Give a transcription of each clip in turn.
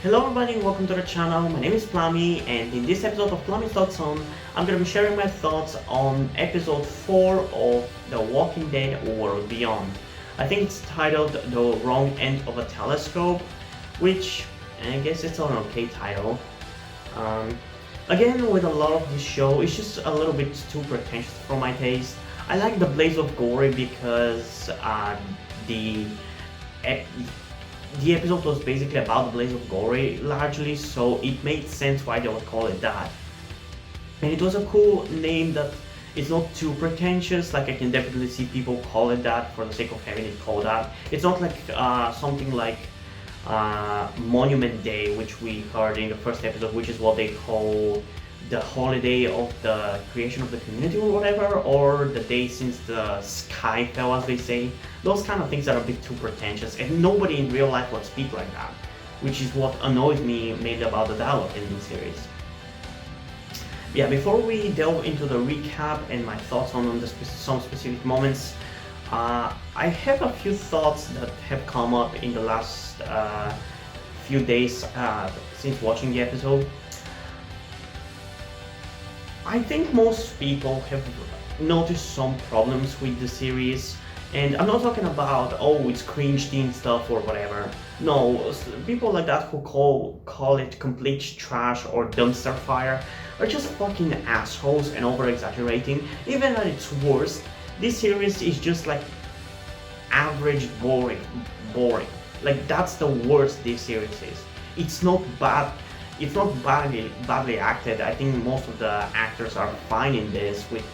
Hello everybody, welcome to the channel. My name is Plami, and in this episode of Plami's Thoughts On, I'm going to be sharing my thoughts on episode 4 of The Walking Dead World Beyond. I think it's titled The Wrong End of a Telescope, which I guess it's an okay title. Again, with a lot of this show, it's just a little bit too pretentious for my taste. I like the blaze of glory because the ep- the episode was basically about the blaze of glory largely, so it made sense why they would call it that. And it was a cool name that is not too pretentious. Like I can definitely see people call it that for the sake of having it called that. It's not like something like Monument Day, which we heard in the first episode, which is what they call the holiday of the creation of the community or whatever, or the day since the sky fell, as they say. Those kind of things are a bit too pretentious, and nobody in real life would speak like that, which is what annoys me mainly about the dialogue in this series. Yeah, before we delve into the recap and my thoughts on some specific moments, I have a few thoughts that have come up in the last few days since watching the episode. I think most people have noticed some problems with the series, and I'm not talking about, oh, it's cringe teen stuff or whatever. No, people like that who call it complete trash or dumpster fire are just fucking assholes and over exaggerating. Even at its worst, this series is just like average boring. Like that's the worst this series is. It's not bad. It's not badly acted. I think most of the actors are fine in this, with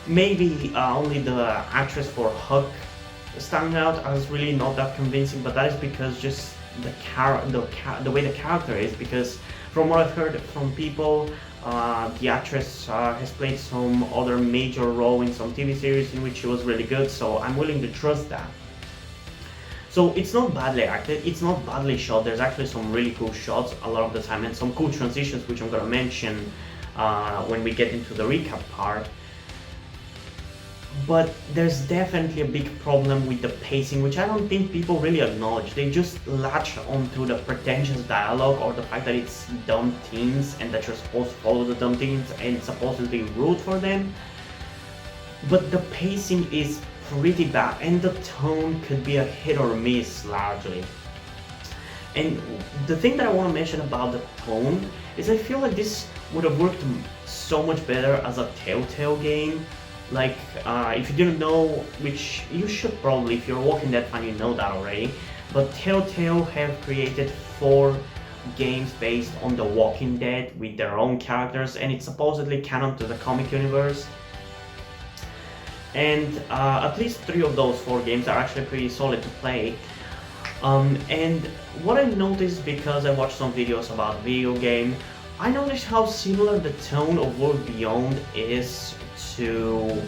maybe only the actress for Huck standing out as really not that convincing, but that is because just the way the character is, because from what I've heard from people, the actress has played some other major role in some TV series in which she was really good, so I'm willing to trust that. So it's not badly acted, it's not badly shot. There's actually some really cool shots a lot of the time and some cool transitions, which I'm gonna mention when we get into the recap part. But there's definitely a big problem with the pacing, which I don't think people really acknowledge. They just latch onto the pretentious dialogue or the fact that it's dumb teens and that you're supposed to follow the dumb teens and supposedly root for them. But the pacing is pretty bad, and the tone could be a hit or miss largely. And the thing that I want to mention about the tone is I feel like this would have worked so much better as a Telltale game. Like, if you didn't know, which you should probably, if you're a Walking Dead fan, you know that already, but Telltale have created 4 games based on The Walking Dead with their own characters, and it's supposedly canon to the comic universe. And at least 3 of those 4 games are actually pretty solid to play. And what I noticed, because I watched some videos about the video game, I noticed how similar the tone of World Beyond is to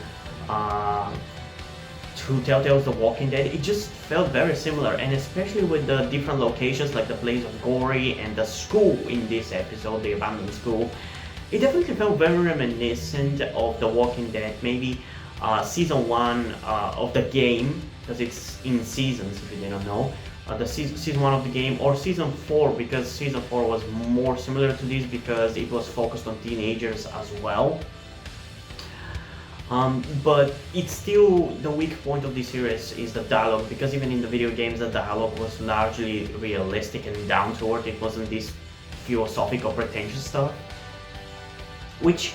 Telltale's The Walking Dead. It just felt very similar, and especially with the different locations like the Blaze of Glory and the school in this episode, the abandoned school. It definitely felt very reminiscent of The Walking Dead, maybe season 1 of the game, because it's in seasons if you didn't know. The season 1 of the game, or season 4, because season 4 was more similar to this because it was focused on teenagers as well. But it's still, the weak point of this series is the dialogue, because even in the video games the dialogue was largely realistic and down to earth. It wasn't this philosophical pretentious stuff, which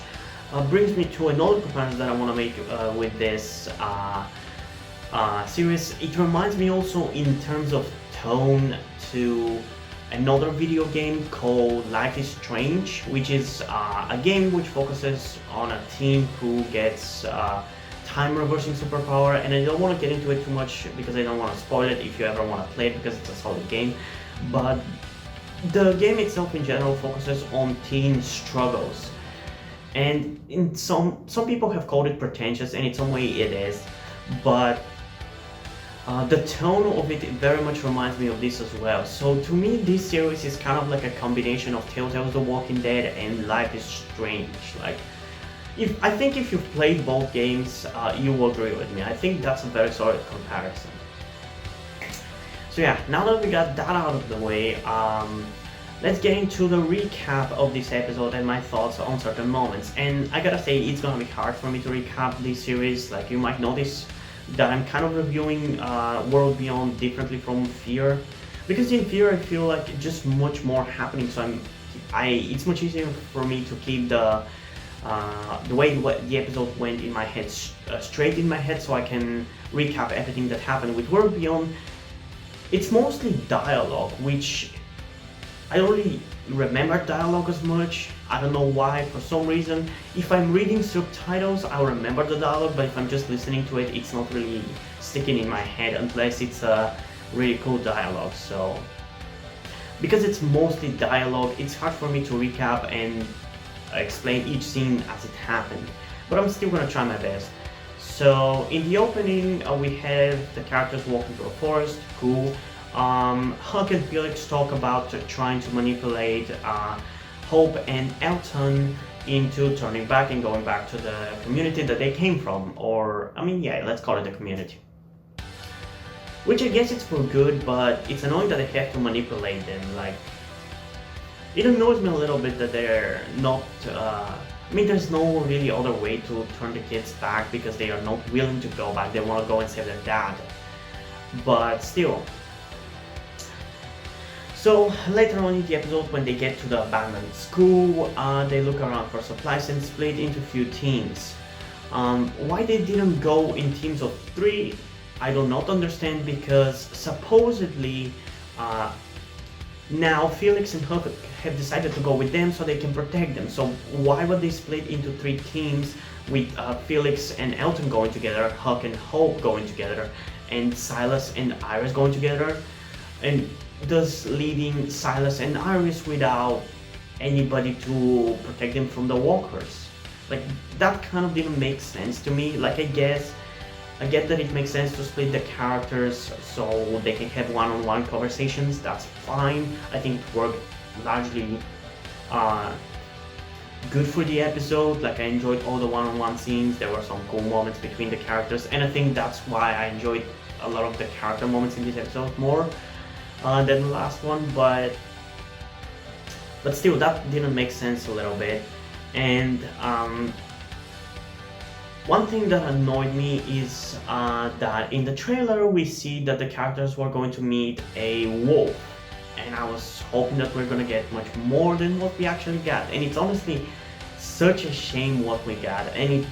brings me to another comparison that I want to make with this series. It reminds me also in terms of tone to another video game called Life is Strange, which is a game which focuses on a teen who gets time reversing superpower, and I don't want to get into it too much because I don't want to spoil it if you ever want to play it, because it's a solid game. But the game itself in general focuses on teen struggles. And in some people have called it pretentious, and in some way it is, but the tone of it very much reminds me of this as well. So to me, this series is kind of like a combination of Telltale's The Walking Dead and Life is Strange. Like, I think if you've played both games, you will agree with me. I think that's a very solid comparison. So yeah, now that we got that out of the way, let's get into the recap of this episode and my thoughts on certain moments. And I gotta say, it's gonna be hard for me to recap this series. Like, you might notice that I'm kind of reviewing World Beyond differently from Fear, because in Fear I feel like just much more happening. So it's much easier for me to keep the way the episode went in my head straight in my head, so I can recap everything that happened. With World Beyond, it's mostly dialogue, which I don't really remember dialogue as much. I don't know why, for some reason. If I'm reading subtitles, I'll remember the dialogue, but if I'm just listening to it, it's not really sticking in my head unless it's a really cool dialogue. So, because it's mostly dialogue, it's hard for me to recap and explain each scene as it happened. But I'm still gonna try my best. So, in the opening, we have the characters walking through a forest, cool. Huck and Felix talk about trying to manipulate Hope and Elton into turning back and going back to the community that they came from. Or, I mean, yeah, let's call it the community. Which I guess it's for good, but it's annoying that they have to manipulate them. Like, it annoys me a little bit that they're not. I mean, there's no really other way to turn the kids back because they are not willing to go back. They want to go and save their dad. But still. So later on in the episode, when they get to the abandoned school, they look around for supplies and split into a few teams. Why they didn't go in teams of 3, I do not understand, because supposedly now Felix and Huck have decided to go with them so they can protect them. So why would they split into 3 teams with Felix and Elton going together, Huck and Hope going together, and Silas and Iris going together, and thus leaving Silas and Iris without anybody to protect them from the walkers? Like, that kind of didn't make sense to me. Like, I get that it makes sense to split the characters so they can have one-on-one conversations. That's fine. I think it worked largely good for the episode. Like, I enjoyed all the one-on-one scenes. There were some cool moments between the characters, and I think that's why I enjoyed a lot of the character moments in this episode more than the last one. But still, that didn't make sense a little bit. And one thing that annoyed me is that in the trailer we see that the characters were going to meet a wolf, and I was hoping that we're gonna get much more than what we actually got. And it's honestly such a shame what we got. And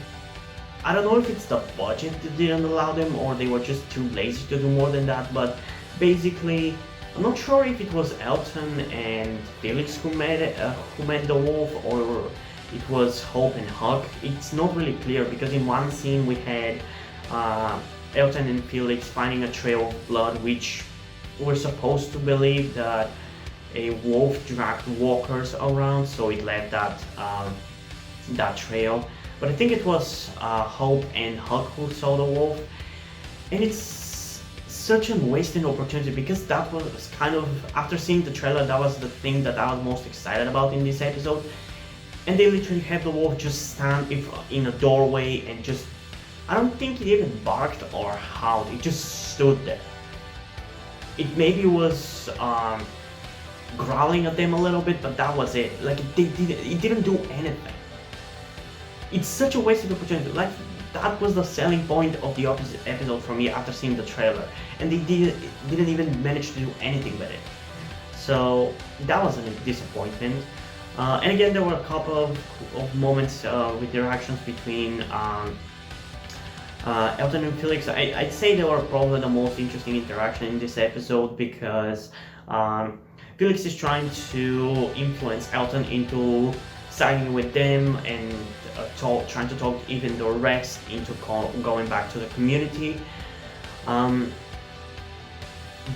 I don't know if it's the budget that didn't allow them, or they were just too lazy to do more than that. But basically, I'm not sure if it was Elton and Felix who met the wolf, or it was Hope and Huck. It's not really clear, because in one scene we had Elton and Felix finding a trail of blood, which we're supposed to believe that a wolf dragged walkers around, so it left that trail. But I think it was Hope and Huck who saw the wolf, and it's such a wasted opportunity, because that was kind of, after seeing the trailer, that was the thing that I was most excited about in this episode. And they literally have the wolf just stand in a doorway and just, I don't think it even barked or howled, it just stood there. It maybe was growling at them a little bit, but that was it. Like, it didn't do anything. It's such a wasted opportunity. Like, that was the selling point of the episode for me after seeing the trailer. And they didn't even manage to do anything with it. So that was a disappointment. And again, there were a couple of moments with interactions between Elton and Felix. I'd say they were probably the most interesting interaction in this episode, because Felix is trying to influence Elton into siding with them and trying to talk even the rest into going back to the community.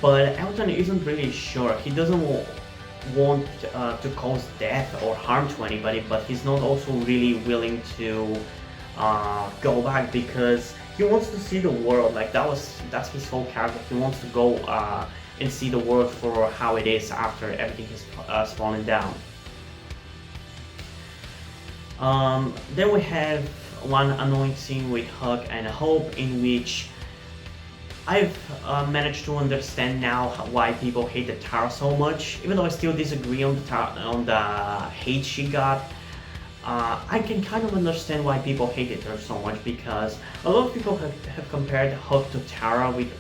But Elton isn't really sure. He doesn't want to cause death or harm to anybody, but he's not also really willing to go back, because he wants to see the world. Like, that's his whole character. He wants to go and see the world for how it is after everything has fallen down. Then we have one annoying scene with Huck and Hope, in which I've managed to understand now why people hated Tara so much, even though I still disagree on on the hate she got. I can kind of understand why people hated her so much because a lot of people have compared Hook to Tara with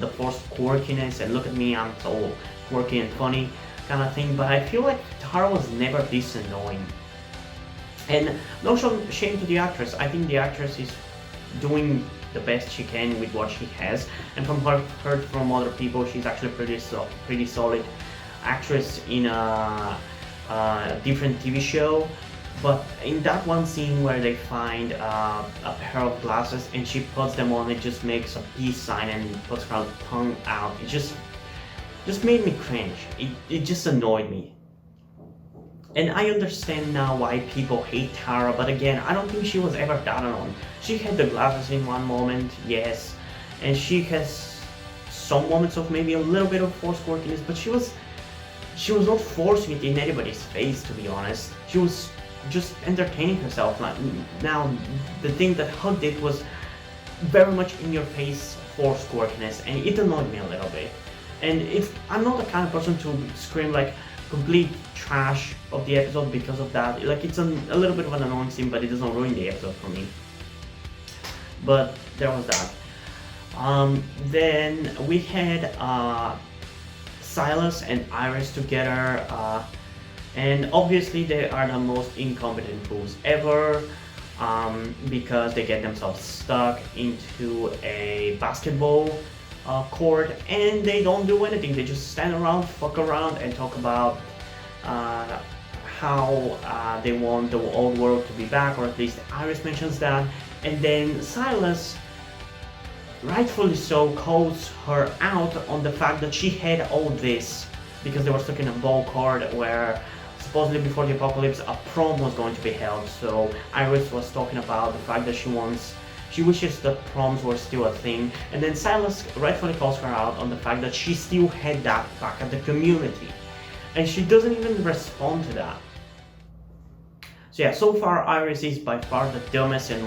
the forced quirkiness and look at me, I'm so quirky and funny kind of thing, but I feel like Tara was never this annoying. And no shame to the actress, I think the actress is doing the best she can with what she has, and from what I've heard from other people, she's actually pretty solid actress in a different TV show. But in that one scene where they find a pair of glasses and she puts them on, it just makes a peace sign and puts her tongue out. It just made me cringe. It just annoyed me. And I understand now why people hate Tara, but again, I don't think she was ever that annoying. She had the glasses in one moment, yes, and she has some moments of maybe a little bit of forced quirkiness, but she was not forcing it in anybody's face, to be honest. She was just entertaining herself. Like, now, the thing that Hug did was very much in your face forced quirkiness, and it annoyed me a little bit. And I'm not the kind of person to scream like complete trash of the episode because of that. Like, it's a little bit of an annoying scene, but it doesn't ruin the episode for me. But there was that. Then we had Silas and Iris together, and obviously they are the most incompetent fools ever, because they get themselves stuck into a basketball court and they don't do anything. They just stand around, fuck around, and talk about how they want the old world to be back, or at least Iris mentions that. And then Silas, rightfully so, calls her out on the fact that she had all this because they were stuck in a ball court where supposedly before the apocalypse a prom was going to be held. So Iris was talking about the fact that she wishes that proms were still a thing, and then Silas rightfully calls her out on the fact that she still had that back at the community, and she doesn't even respond to that. So yeah, so far Iris is by far the dumbest and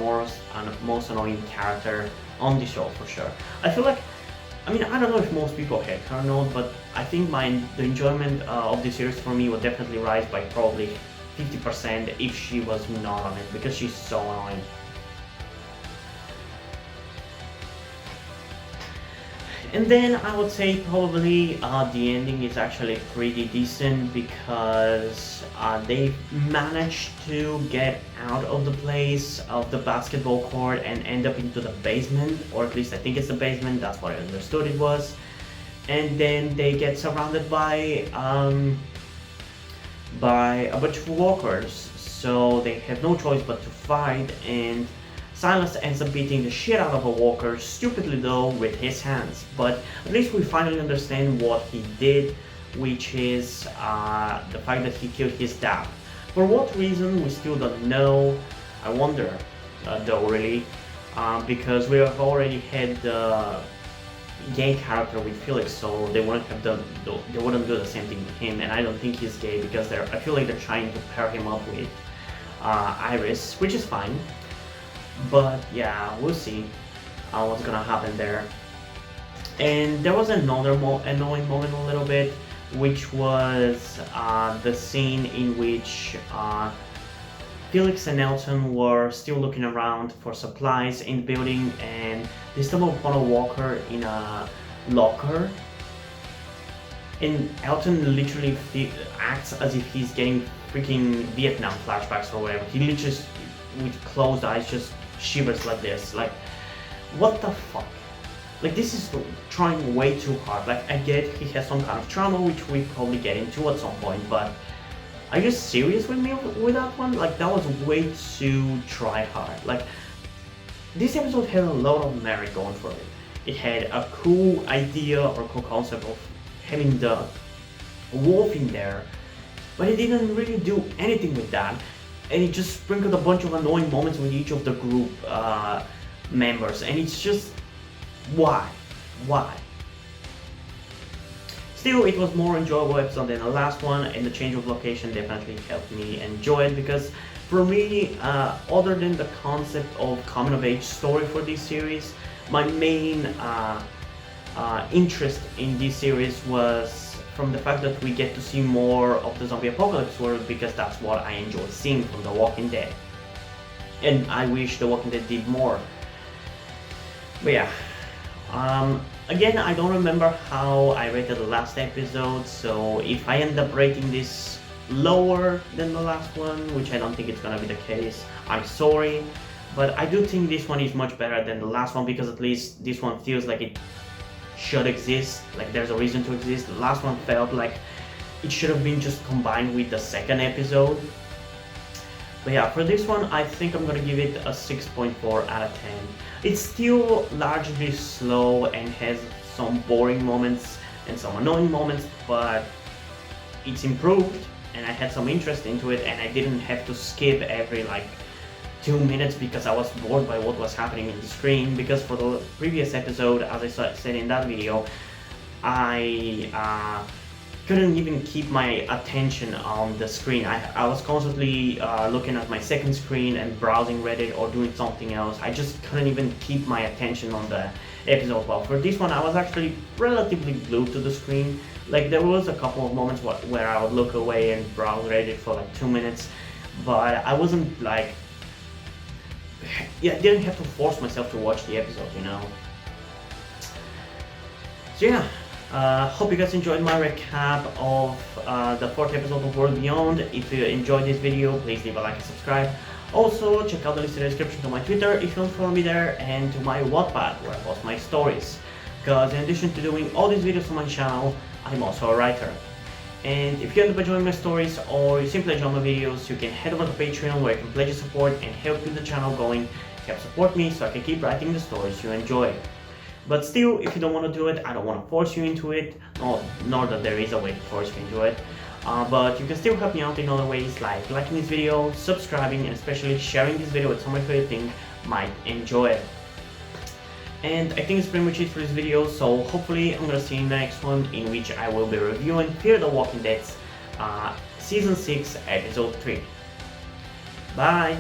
most annoying character on the show for sure. I feel like, I mean, I don't know if most people hate her or not, but I think the enjoyment of the series for me would definitely rise by probably 50% if she was not on it, because she's so annoying. And then I would say probably the ending is actually pretty decent because they managed to get out of the place of the basketball court and end up into the basement, or at least I think it's the basement, that's what I understood it was. And then they get surrounded by a bunch of walkers, so they have no choice but to fight, and Silas ends up beating the shit out of a walker, stupidly though, with his hands. But at least we finally understand what he did, which is the fact that he killed his dad. For what reason, we still don't know. I wonder, though, really, because we have already had the gay character with Felix, so they wouldn't do the same thing with him, and I don't think he's gay because I feel like they're trying to pair him up with Iris, which is fine. But yeah, we'll see what's gonna happen there. And there was another annoying moment a little bit, which was the scene in which Felix and Elton were still looking around for supplies in the building, and they stumbled upon a walker in a locker. And Elton literally acts as if he's getting freaking Vietnam flashbacks or whatever. He literally just, with closed eyes, just shivers like this. Like, what the fuck? Like, this is trying way too hard. Like, I get he has some kind of trauma, which we probably get into at some point, but are you serious with me with that one? Like, that was way too try hard. Like, this episode had a lot of merit going for it. It had a cool idea or cool concept of having the wolf in there, but it didn't really do anything with that. And it just sprinkled a bunch of annoying moments with each of the group members, and it's just, why? Still, it was more enjoyable episode than the last one, and the change of location definitely helped me enjoy it, because for me, other than the concept of coming of age story for this series, my main interest in this series was from the fact that we get to see more of the zombie apocalypse world, because that's what I enjoy seeing from The Walking Dead. And I wish The Walking Dead did more. But yeah, again, I don't remember how I rated the last episode, so if I end up rating this lower than the last one, which I don't think it's gonna be the case, I'm sorry. But I do think this one is much better than the last one, because at least this one feels like it should exist, like there's a reason to exist. The last one felt like it should have been just combined with the second episode. But yeah, for this one, I think I'm gonna give it a 6.4 out of 10. It's still largely slow and has some boring moments and some annoying moments, but it's improved and I had some interest into it, and I didn't have to skip every like 2 minutes because I was bored by what was happening in the screen. Because for the previous episode, as I said in that video, I couldn't even keep my attention on the screen. I was constantly looking at my second screen and browsing Reddit or doing something else. I just couldn't even keep my attention on the episode. Well, for this one, I was actually relatively glued to the screen. Like, there was a couple of moments where I would look away and browse Reddit for like 2 minutes, but I wasn't like, yeah, I didn't have to force myself to watch the episode, you know. So yeah, hope you guys enjoyed my recap of the 4th episode of World Beyond. If you enjoyed this video, please leave a like and subscribe. Also, check out the link in the description to my Twitter if you don't follow me there, and to my Wattpad where I post my stories. Because in addition to doing all these videos on my channel, I'm also a writer. And if you end up enjoying my stories, or you simply enjoy my videos, you can head over to Patreon where you can pledge your support and help keep the channel going, help support me so I can keep writing the stories you enjoy. But still, if you don't want to do it, I don't want to force you into it, nor that there is a way to force you into it. But you can still help me out in other ways, like liking this video, subscribing, and especially sharing this video with someone who you think might enjoy it. And I think it's pretty much it for this video, so hopefully I'm gonna see you in the next one, in which I will be reviewing Fear the Walking Dead's Season 6, Episode 3. Bye!